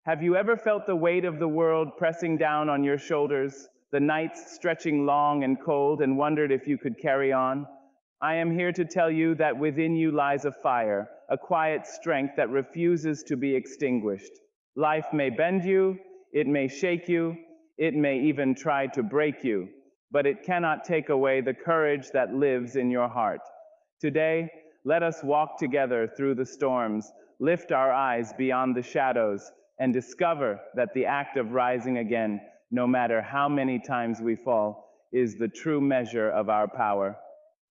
Have you ever felt the weight of the world pressing down on your shoulders, the nights stretching long and cold, and wondered if you could carry on? I am here to tell you that within you lies a fire, a quiet strength that refuses to be extinguished. Life may bend you, it may shake you, it may even try to break you, but it cannot take away the courage that lives in your heart. Today, let us walk together through the storms, lift our eyes beyond the shadows, and discover that the act of rising again, no matter how many times we fall, is the true measure of our power.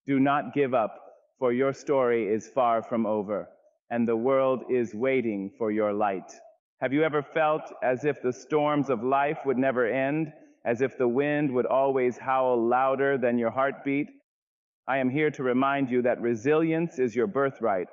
Do not give up, for your story is far from over, and the world is waiting for your light. Have you ever felt as if the storms of life would never end, as if the wind would always howl louder than your heartbeat? I am here to remind you that resilience is your birthright.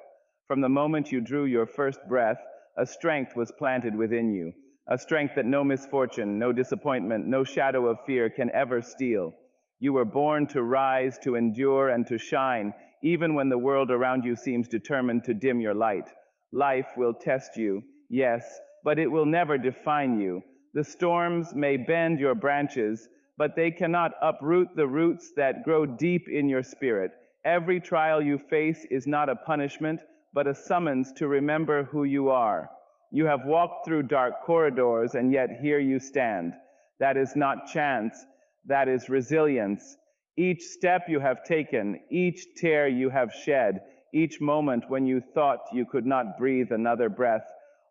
From the moment you drew your first breath, a strength was planted within you, a strength that no misfortune, no disappointment, no shadow of fear can ever steal. You were born to rise, to endure, and to shine, even when the world around you seems determined to dim your light. Life will test you, yes, but it will never define you. The storms may bend your branches, but they cannot uproot the roots that grow deep in your spirit. Every trial you face is not a punishment, but a summons to remember who you are. You have walked through dark corridors, and yet here you stand. That is not chance, that is resilience. Each step you have taken, each tear you have shed, each moment when you thought you could not breathe another breath,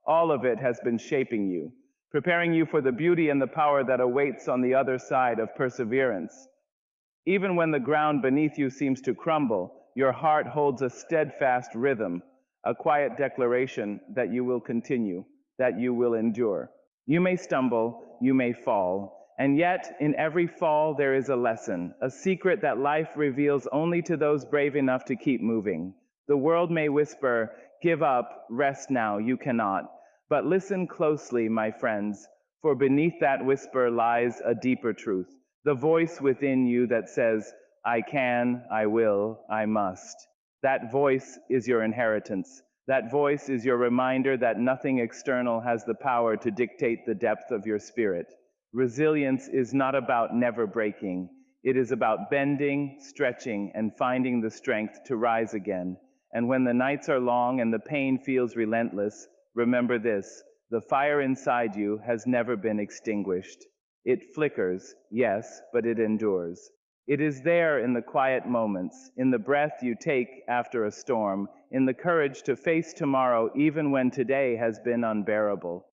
all of it has been shaping you, preparing you for the beauty and the power that awaits on the other side of perseverance. Even when the ground beneath you seems to crumble, your heart holds a steadfast rhythm, a quiet declaration that you will continue, that you will endure. You may stumble, you may fall, and yet in every fall there is a lesson, a secret that life reveals only to those brave enough to keep moving. The world may whisper, "Give up, rest now, you cannot." But listen closely, my friends, for beneath that whisper lies a deeper truth, the voice within you that says, "I can, I will, I must." That voice is your inheritance. That voice is your reminder that nothing external has the power to dictate the depth of your spirit. Resilience is not about never breaking. It is about bending, stretching, and finding the strength to rise again. And when the nights are long and the pain feels relentless, remember this: the fire inside you has never been extinguished. It flickers, yes, but it endures. It is there in the quiet moments, in the breath you take after a storm, in the courage to face tomorrow even when today has been unbearable.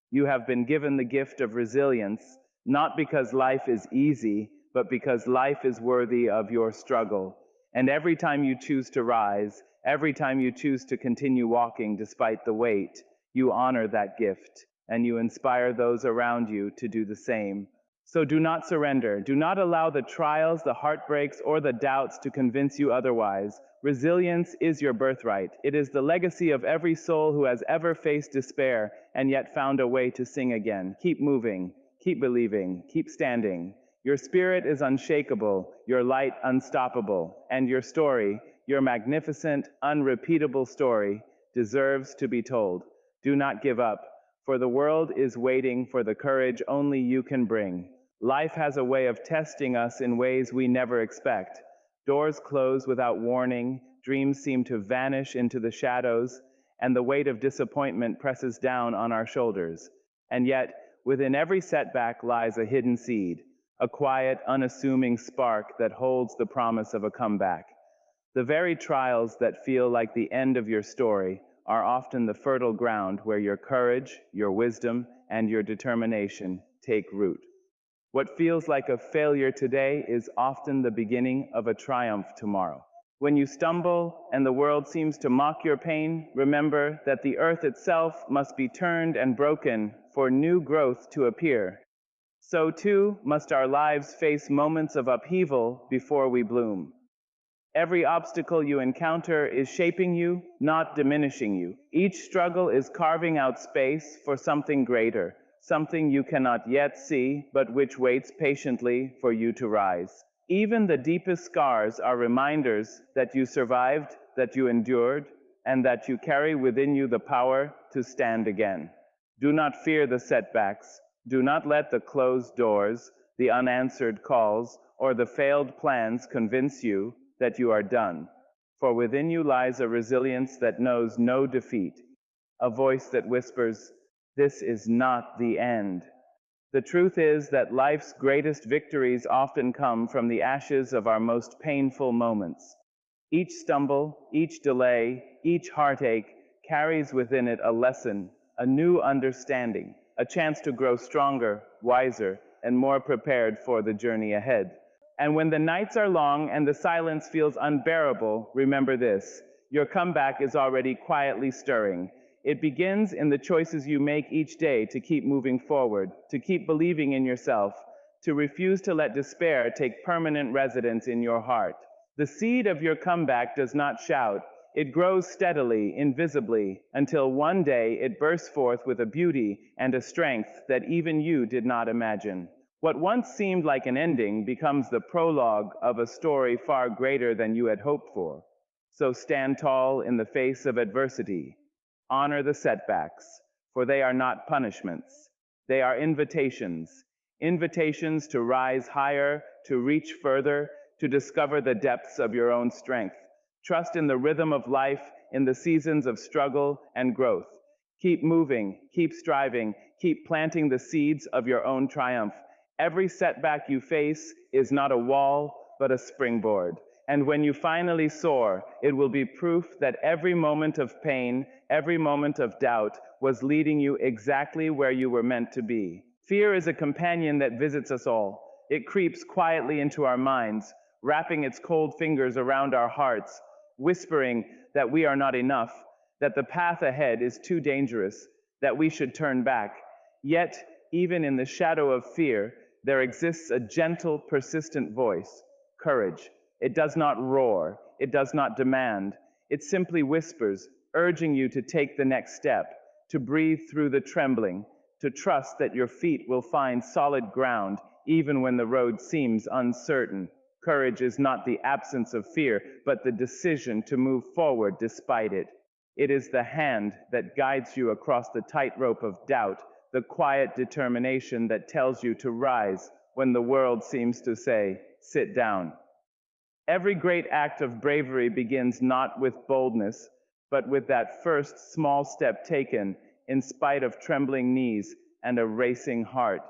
You have been given the gift of resilience, not because life is easy, but because life is worthy of your struggle. And every time you choose to rise, every time you choose to continue walking despite the weight, you honor that gift, and you inspire those around you to do the same. So do not surrender. Do not allow the trials, the heartbreaks, or the doubts to convince you otherwise. Resilience is your birthright. It is the legacy of every soul who has ever faced despair and yet found a way to sing again. Keep moving, keep believing, keep standing. Your spirit is unshakable, your light unstoppable, and your story, your magnificent, unrepeatable story, deserves to be told. Do not give up, for the world is waiting for the courage only you can bring. Life has a way of testing us in ways we never expect. Doors close without warning, dreams seem to vanish into the shadows, and the weight of disappointment presses down on our shoulders. And yet, within every setback lies a hidden seed, a quiet, unassuming spark that holds the promise of a comeback. The very trials that feel like the end of your story are often the fertile ground where your courage, your wisdom, and your determination take root. What feels like a failure today is often the beginning of a triumph tomorrow. When you stumble and the world seems to mock your pain, remember that the earth itself must be turned and broken for new growth to appear. So too must our lives face moments of upheaval before we bloom. Every obstacle you encounter is shaping you, not diminishing you. Each struggle is carving out space for something greater, something you cannot yet see, but which waits patiently for you to rise. Even the deepest scars are reminders that you survived, that you endured, and that you carry within you the power to stand again. Do not fear the setbacks. Do not let the closed doors, the unanswered calls, or the failed plans convince you that you are done. For within you lies a resilience that knows no defeat, a voice that whispers, "This is not the end." The truth is that life's greatest victories often come from the ashes of our most painful moments. Each stumble, each delay, each heartache carries within it a lesson, a new understanding, a chance to grow stronger, wiser, and more prepared for the journey ahead. And when the nights are long and the silence feels unbearable, remember this: your comeback is already quietly stirring. It begins in the choices you make each day to keep moving forward, to keep believing in yourself, to refuse to let despair take permanent residence in your heart. The seed of your comeback does not shout. It grows steadily, invisibly, until one day it bursts forth with a beauty and a strength that even you did not imagine. What once seemed like an ending becomes the prologue of a story far greater than you had hoped for. So stand tall in the face of adversity. Honor the setbacks, for they are not punishments. They are invitations, invitations to rise higher, to reach further, to discover the depths of your own strength. Trust in the rhythm of life, in the seasons of struggle and growth. Keep moving, keep striving, keep planting the seeds of your own triumph. Every setback you face is not a wall, but a springboard. And when you finally soar, it will be proof that every moment of pain, every moment of doubt was leading you exactly where you were meant to be. Fear is a companion that visits us all. It creeps quietly into our minds, wrapping its cold fingers around our hearts, whispering that we are not enough, that the path ahead is too dangerous, that we should turn back. Yet, even in the shadow of fear, there exists a gentle, persistent voice: courage. It does not roar, it does not demand, it simply whispers, urging you to take the next step, to breathe through the trembling, to trust that your feet will find solid ground even when the road seems uncertain. Courage is not the absence of fear, but the decision to move forward despite it. It is the hand that guides you across the tightrope of doubt, the quiet determination that tells you to rise when the world seems to say, "Sit down." Every great act of bravery begins not with boldness, but with that first small step taken in spite of trembling knees and a racing heart.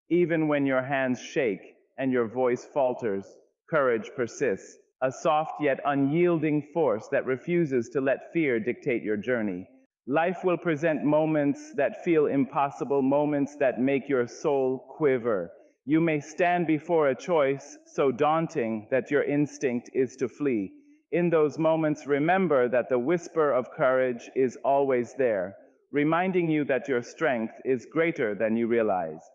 Even when your hands shake and your voice falters, courage persists, a soft yet unyielding force that refuses to let fear dictate your journey. Life will present moments that feel impossible, moments that make your soul quiver. You may stand before a choice so daunting that your instinct is to flee. In those moments, remember that the whisper of courage is always there, reminding you that your strength is greater than you realize.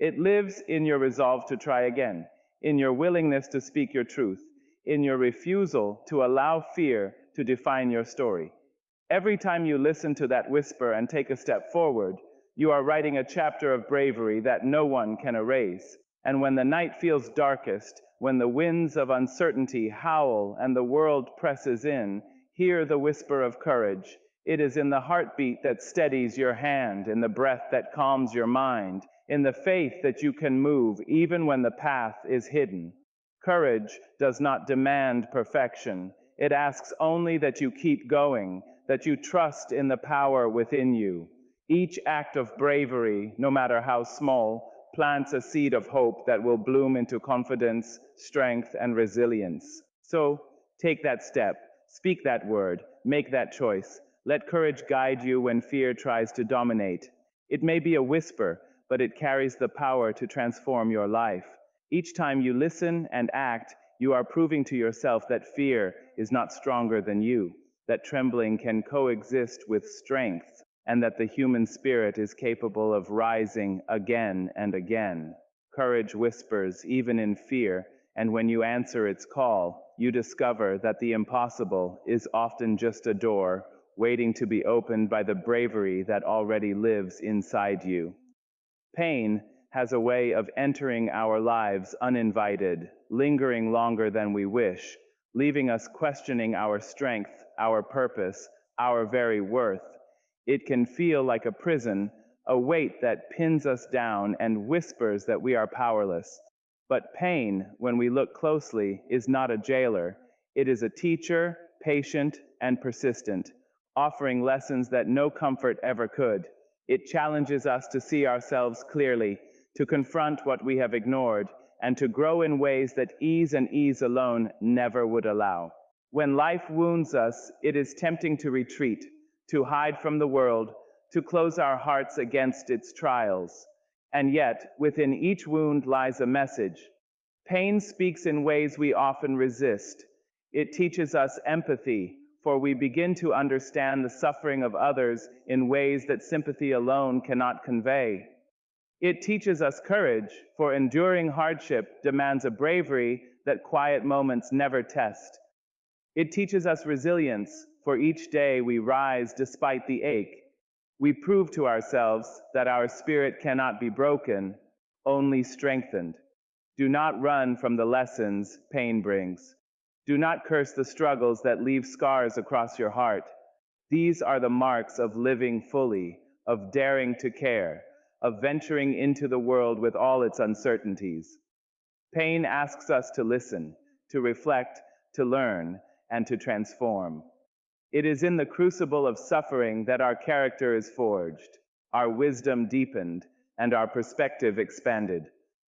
It lives in your resolve to try again, in your willingness to speak your truth, in your refusal to allow fear to define your story. Every time you listen to that whisper and take a step forward, you are writing a chapter of bravery that no one can erase. And when the night feels darkest, when the winds of uncertainty howl and the world presses in, hear the whisper of courage. It is in the heartbeat that steadies your hand, in the breath that calms your mind, in the faith that you can move even when the path is hidden. Courage does not demand perfection. It asks only that you keep going, that you trust in the power within you. Each act of bravery, no matter how small, plants a seed of hope that will bloom into confidence, strength, and resilience. So, take that step, speak that word, make that choice. Let courage guide you when fear tries to dominate. It may be a whisper, but it carries the power to transform your life. Each time you listen and act, you are proving to yourself that fear is not stronger than you, that trembling can coexist with strength, and that the human spirit is capable of rising again and again. Courage whispers even in fear, and when you answer its call, you discover that the impossible is often just a door waiting to be opened by the bravery that already lives inside you. Pain has a way of entering our lives uninvited, lingering longer than we wish, leaving us questioning our strength, our purpose, our very worth. It can feel like a prison, a weight that pins us down and whispers that we are powerless. But pain, when we look closely, is not a jailer. It is a teacher, patient, and persistent, offering lessons that no comfort ever could. It challenges us to see ourselves clearly, to confront what we have ignored, and to grow in ways that ease and ease alone never would allow. When life wounds us, it is tempting to retreat, to hide from the world, to close our hearts against its trials. And yet, within each wound lies a message. Pain speaks in ways we often resist. It teaches us empathy, for we begin to understand the suffering of others in ways that sympathy alone cannot convey. It teaches us courage, for enduring hardship demands a bravery that quiet moments never test. It teaches us resilience, for each day we rise despite the ache. We prove to ourselves that our spirit cannot be broken, only strengthened. Do not run from the lessons pain brings. Do not curse the struggles that leave scars across your heart. These are the marks of living fully, of daring to care, of venturing into the world with all its uncertainties. Pain asks us to listen, to reflect, to learn, and to transform. It is in the crucible of suffering that our character is forged, our wisdom deepened, and our perspective expanded.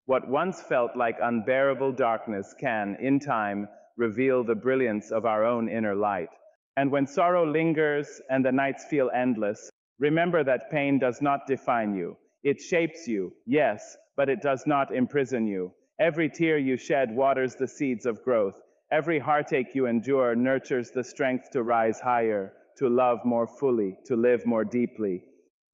What once felt like unbearable darkness can, in time, reveal the brilliance of our own inner light. And when sorrow lingers and the nights feel endless, remember that pain does not define you. It shapes you, yes, but it does not imprison you. Every tear you shed waters the seeds of growth. Every heartache you endure nurtures the strength to rise higher, to love more fully, to live more deeply.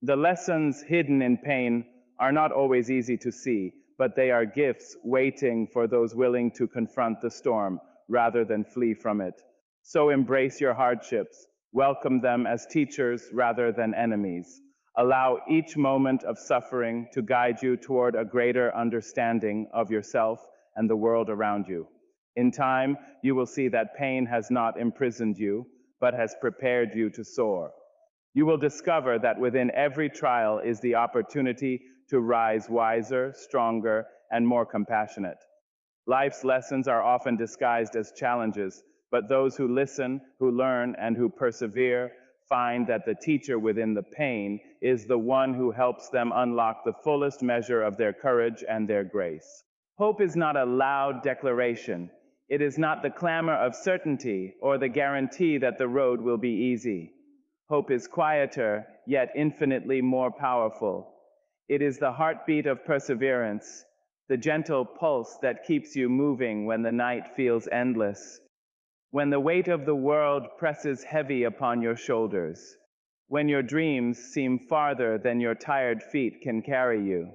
The lessons hidden in pain are not always easy to see, but they are gifts waiting for those willing to confront the storm rather than flee from it. So embrace your hardships, welcome them as teachers rather than enemies. Allow each moment of suffering to guide you toward a greater understanding of yourself and the world around you. In time, you will see that pain has not imprisoned you, but has prepared you to soar. You will discover that within every trial is the opportunity to rise wiser, stronger, and more compassionate. Life's lessons are often disguised as challenges, but those who listen, who learn, and who persevere find that the teacher within the pain is the one who helps them unlock the fullest measure of their courage and their grace. Hope is not a loud declaration. It is not the clamor of certainty or the guarantee that the road will be easy. Hope is quieter, yet infinitely more powerful. It is the heartbeat of perseverance, the gentle pulse that keeps you moving when the night feels endless, when the weight of the world presses heavy upon your shoulders, when your dreams seem farther than your tired feet can carry you.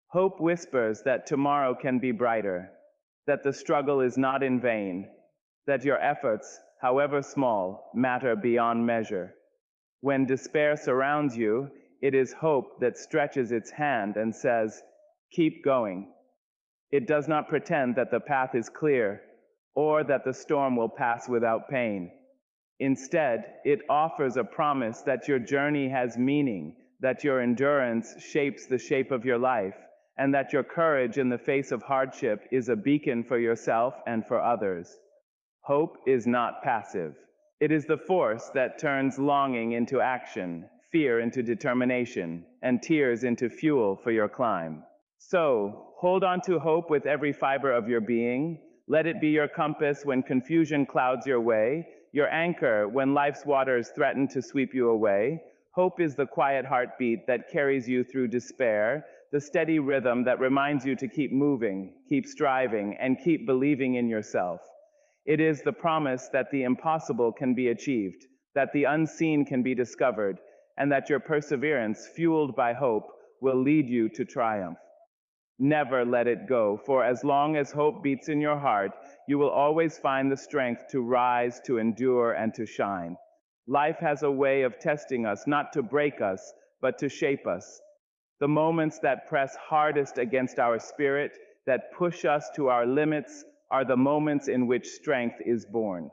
Hope whispers that tomorrow can be brighter, that the struggle is not in vain, that your efforts, however small, matter beyond measure. When despair surrounds you, it is hope that stretches its hand and says, "Keep going." It does not pretend that the path is clear or that the storm will pass without pain. Instead, it offers a promise that your journey has meaning, that your endurance shapes the shape of your life, and that your courage in the face of hardship is a beacon for yourself and for others. Hope is not passive. It is the force that turns longing into action, fear into determination, and tears into fuel for your climb. So, hold on to hope with every fiber of your being. Let it be your compass when confusion clouds your way, your anchor when life's waters threaten to sweep you away. Hope is the quiet heartbeat that carries you through despair, the steady rhythm that reminds you to keep moving, keep striving, and keep believing in yourself. It is the promise that the impossible can be achieved, that the unseen can be discovered, and that your perseverance, fueled by hope, will lead you to triumph. Never let it go, for as long as hope beats in your heart, you will always find the strength to rise, to endure, and to shine. Life has a way of testing us, not to break us, but to shape us. The moments that press hardest against our spirit, that push us to our limits, are the moments in which strength is born.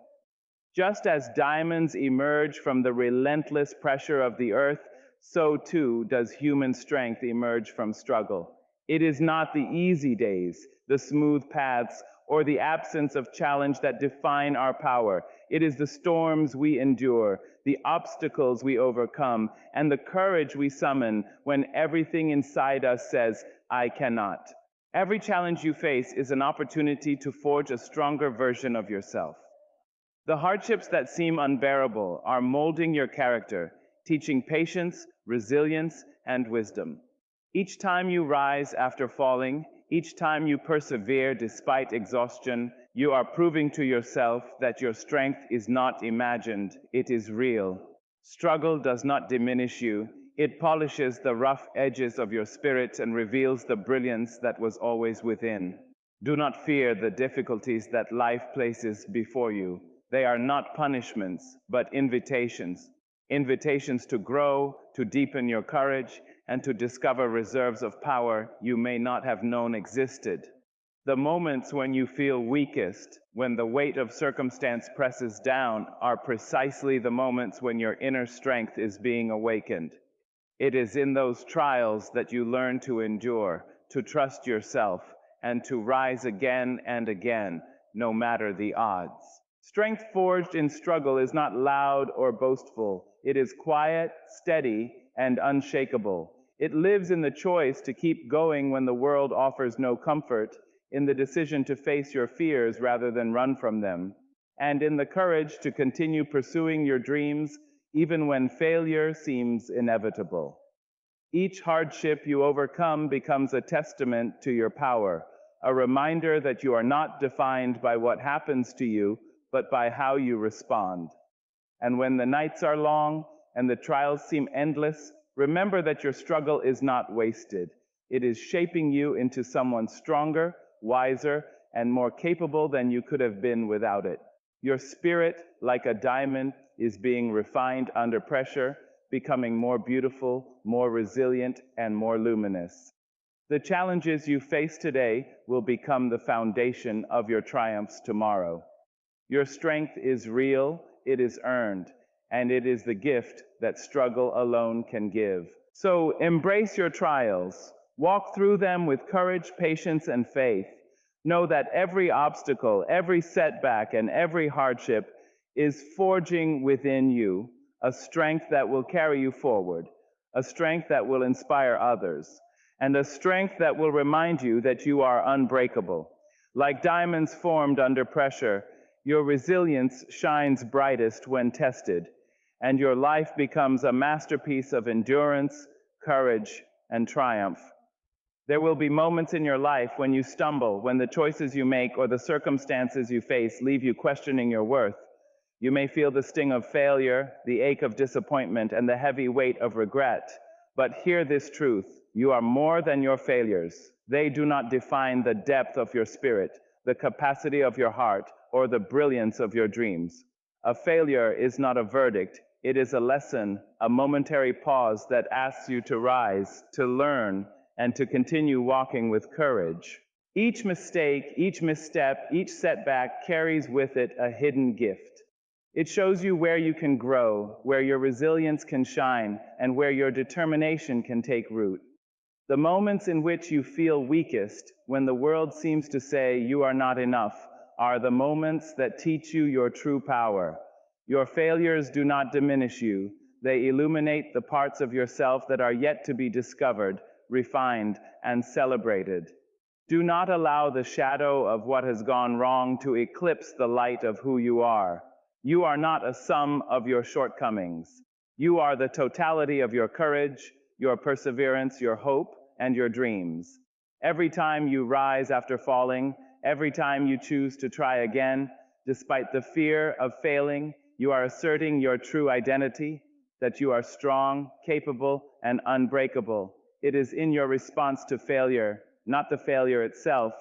Just as diamonds emerge from the relentless pressure of the earth, so too does human strength emerge from struggle. It is not the easy days, the smooth paths, or the absence of challenge that define our power. It is the storms we endure, the obstacles we overcome, and the courage we summon when everything inside us says, I cannot. Every challenge you face is an opportunity to forge a stronger version of yourself. The hardships that seem unbearable are molding your character, teaching patience, resilience, and wisdom. Each time you rise after falling, each time you persevere despite exhaustion, you are proving to yourself that your strength is not imagined, it is real. Struggle does not diminish you, it polishes the rough edges of your spirit and reveals the brilliance that was always within. Do not fear the difficulties that life places before you. They are not punishments, but invitations. Invitations to grow, to deepen your courage, and to discover reserves of power you may not have known existed. The moments when you feel weakest, when the weight of circumstance presses down, are precisely the moments when your inner strength is being awakened. It is in those trials that you learn to endure, to trust yourself, and to rise again and again, no matter the odds. Strength forged in struggle is not loud or boastful. It is quiet, steady, and unshakable. It lives in the choice to keep going when the world offers no comfort, in the decision to face your fears rather than run from them, and in the courage to continue pursuing your dreams even when failure seems inevitable. Each hardship you overcome becomes a testament to your power, a reminder that you are not defined by what happens to you, but by how you respond. And when the nights are long and the trials seem endless, remember that your struggle is not wasted. It is shaping you into someone stronger, wiser, and more capable than you could have been without it. Your spirit, like a diamond, is being refined under pressure, becoming more beautiful, more resilient, and more luminous. The challenges you face today will become the foundation of your triumphs tomorrow. Your strength is real, it is earned, and it is the gift that struggle alone can give. So embrace your trials. Walk through them with courage, patience, and faith. Know that every obstacle, every setback, and every hardship is forging within you a strength that will carry you forward, a strength that will inspire others, and a strength that will remind you that you are unbreakable. Like diamonds formed under pressure, your resilience shines brightest when tested, and your life becomes a masterpiece of endurance, courage, and triumph. There will be moments in your life when you stumble, when the choices you make or the circumstances you face leave you questioning your worth. You may feel the sting of failure, the ache of disappointment, and the heavy weight of regret. But hear this truth: you are more than your failures. They do not define the depth of your spirit, the capacity of your heart, or the brilliance of your dreams. A failure is not a verdict. It is a lesson, a momentary pause that asks you to rise, to learn, and to continue walking with courage. Each mistake, each misstep, each setback carries with it a hidden gift. It shows you where you can grow, where your resilience can shine, and where your determination can take root. The moments in which you feel weakest, when the world seems to say you are not enough, are the moments that teach you your true power. Your failures do not diminish you. They illuminate the parts of yourself that are yet to be discovered, refined, and celebrated. Do not allow the shadow of what has gone wrong to eclipse the light of who you are. You are not a sum of your shortcomings. You are the totality of your courage, your perseverance, your hope, and your dreams. Every time you rise after falling, every time you choose to try again, despite the fear of failing, you are asserting your true identity, that you are strong, capable, and unbreakable. It is in your response to failure, not the failure itself,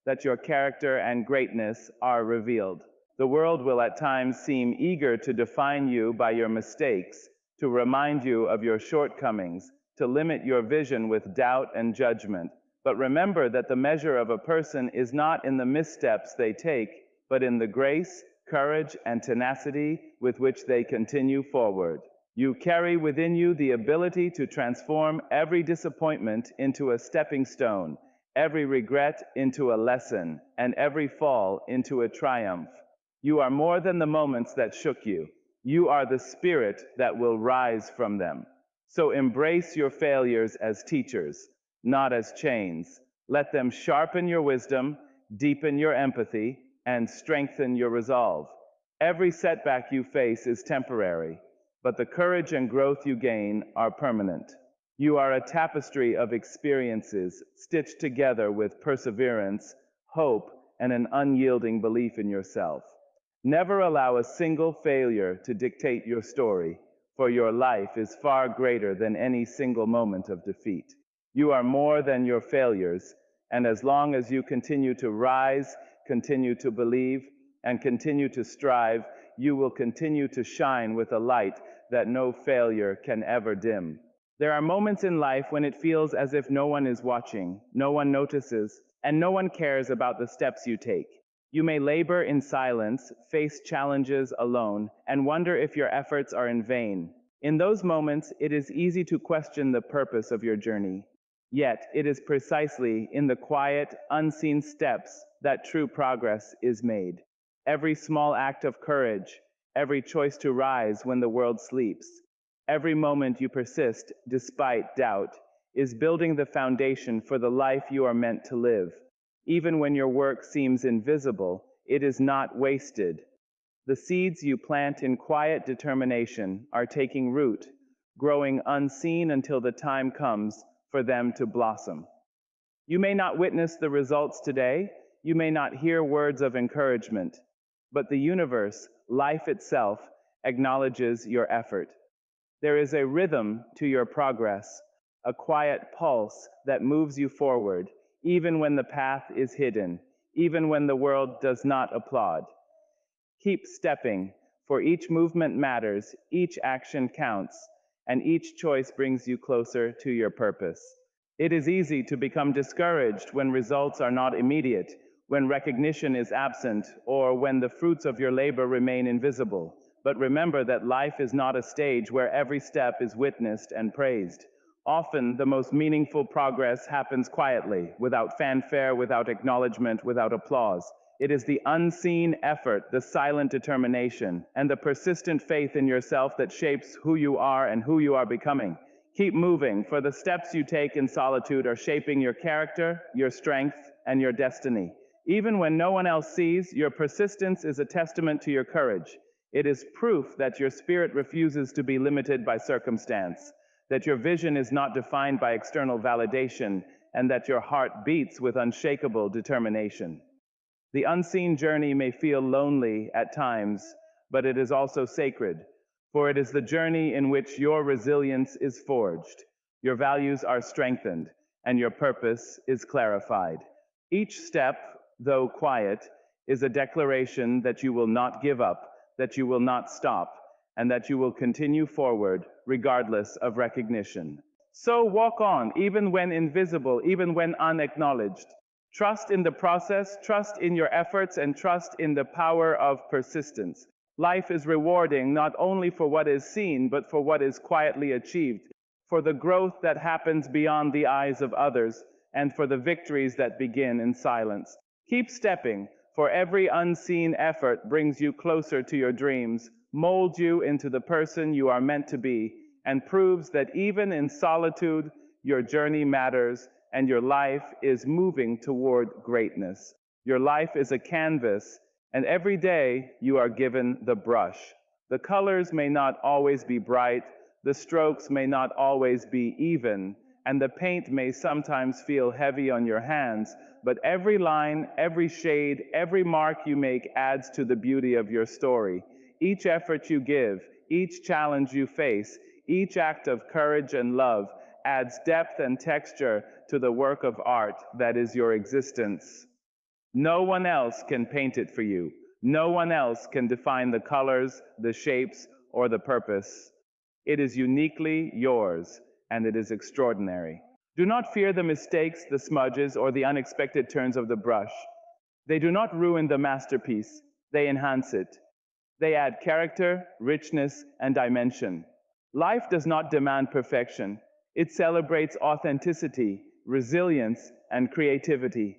that your character and greatness are revealed. The world will at times seem eager to define you by your mistakes, to remind you of your shortcomings, to limit your vision with doubt and judgment. But remember that the measure of a person is not in the missteps they take, but in the grace, courage, and tenacity with which they continue forward. You carry within you the ability to transform every disappointment into a stepping stone, every regret into a lesson, and every fall into a triumph. You are more than the moments that shook you. You are the spirit that will rise from them. So embrace your failures as teachers, not as chains. Let them sharpen your wisdom, deepen your empathy, and strengthen your resolve. Every setback you face is temporary, but the courage and growth you gain are permanent. You are a tapestry of experiences stitched together with perseverance, hope, and an unyielding belief in yourself. Never allow a single failure to dictate your story, for your life is far greater than any single moment of defeat. You are more than your failures, and as long as you continue to rise, continue to believe, and continue to strive, you will continue to shine with a light that no failure can ever dim. There are moments in life when it feels as if no one is watching, no one notices, and no one cares about the steps you take. You may labor in silence, face challenges alone, and wonder if your efforts are in vain. In those moments, it is easy to question the purpose of your journey. Yet, it is precisely in the quiet, unseen steps that true progress is made. Every small act of courage, every choice to rise when the world sleeps, every moment you persist despite doubt, is building the foundation for the life you are meant to live. Even when your work seems invisible, it is not wasted. The seeds you plant in quiet determination are taking root, growing unseen until the time comes for them to blossom. You may not witness the results today, you may not hear words of encouragement, but the universe, life itself, acknowledges your effort. There is a rhythm to your progress, a quiet pulse that moves you forward, even when the path is hidden, even when the world does not applaud. Keep stepping, for each movement matters, each action counts, and each choice brings you closer to your purpose. It is easy to become discouraged when results are not immediate, when recognition is absent, or when the fruits of your labor remain invisible. But remember that life is not a stage where every step is witnessed and praised. Often, the most meaningful progress happens quietly, without fanfare, without acknowledgement, without applause. It is the unseen effort, the silent determination, and the persistent faith in yourself that shapes who you are and who you are becoming. Keep moving, for the steps you take in solitude are shaping your character, your strength, and your destiny. Even when no one else sees, your persistence is a testament to your courage. It is proof that your spirit refuses to be limited by circumstance, that your vision is not defined by external validation, and that your heart beats with unshakable determination. The unseen journey may feel lonely at times, but it is also sacred, for it is the journey in which your resilience is forged, your values are strengthened, and your purpose is clarified. Each step, though quiet, is a declaration that you will not give up, that you will not stop, and that you will continue forward regardless of recognition. So walk on, even when invisible, even when unacknowledged. Trust in the process, trust in your efforts, and trust in the power of persistence. Life is rewarding not only for what is seen, but for what is quietly achieved, for the growth that happens beyond the eyes of others, and for the victories that begin in silence. Keep stepping, for every unseen effort brings you closer to your dreams, molds you into the person you are meant to be, and proves that even in solitude, your journey matters and your life is moving toward greatness. Your life is a canvas, and every day you are given the brush. The colors may not always be bright, the strokes may not always be even, and the paint may sometimes feel heavy on your hands, but every line, every shade, every mark you make adds to the beauty of your story. Each effort you give, each challenge you face, each act of courage and love adds depth and texture to the work of art that is your existence. No one else can paint it for you. No one else can define the colors, the shapes, or the purpose. It is uniquely yours, and it is extraordinary. Do not fear the mistakes, the smudges, or the unexpected turns of the brush. They do not ruin the masterpiece, they enhance it. They add character, richness, and dimension. Life does not demand perfection. It celebrates authenticity, resilience, and creativity.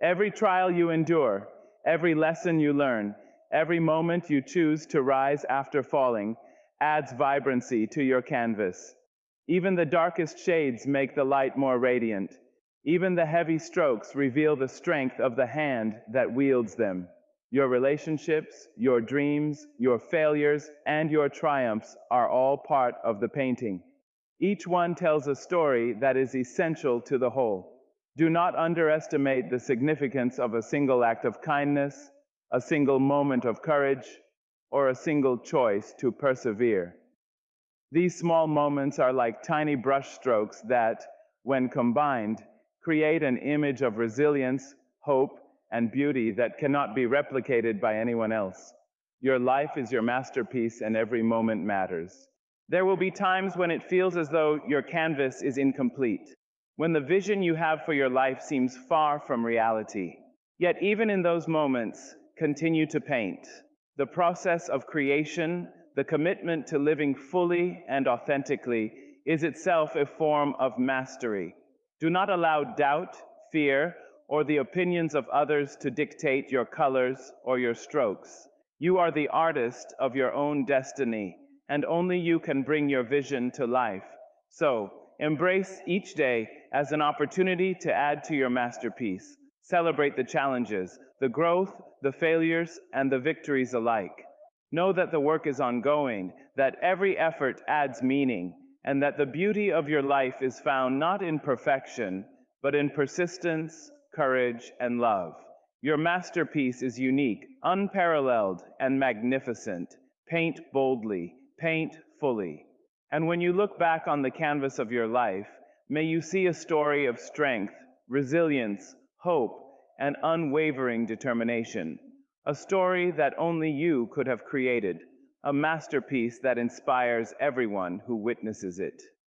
Every trial you endure, every lesson you learn, every moment you choose to rise after falling adds vibrancy to your canvas. Even the darkest shades make the light more radiant. Even the heavy strokes reveal the strength of the hand that wields them. Your relationships, your dreams, your failures, and your triumphs are all part of the painting. Each one tells a story that is essential to the whole. Do not underestimate the significance of a single act of kindness, a single moment of courage, or a single choice to persevere. These small moments are like tiny brushstrokes that, when combined, create an image of resilience, hope, and beauty that cannot be replicated by anyone else. Your life is your masterpiece and every moment matters. There will be times when it feels as though your canvas is incomplete, when the vision you have for your life seems far from reality. Yet even in those moments, continue to paint. The process of creation, the commitment to living fully and authentically, is itself a form of mastery. Do not allow doubt, fear, or the opinions of others to dictate your colors or your strokes. You are the artist of your own destiny, and only you can bring your vision to life. So, embrace each day as an opportunity to add to your masterpiece. Celebrate the challenges, the growth, the failures, and the victories alike. Know that the work is ongoing, that every effort adds meaning, and that the beauty of your life is found not in perfection, but in persistence, courage, and love. Your masterpiece is unique, unparalleled, and magnificent. Paint boldly, paint fully. And when you look back on the canvas of your life, may you see a story of strength, resilience, hope, and unwavering determination. A story that only you could have created, a masterpiece that inspires everyone who witnesses it.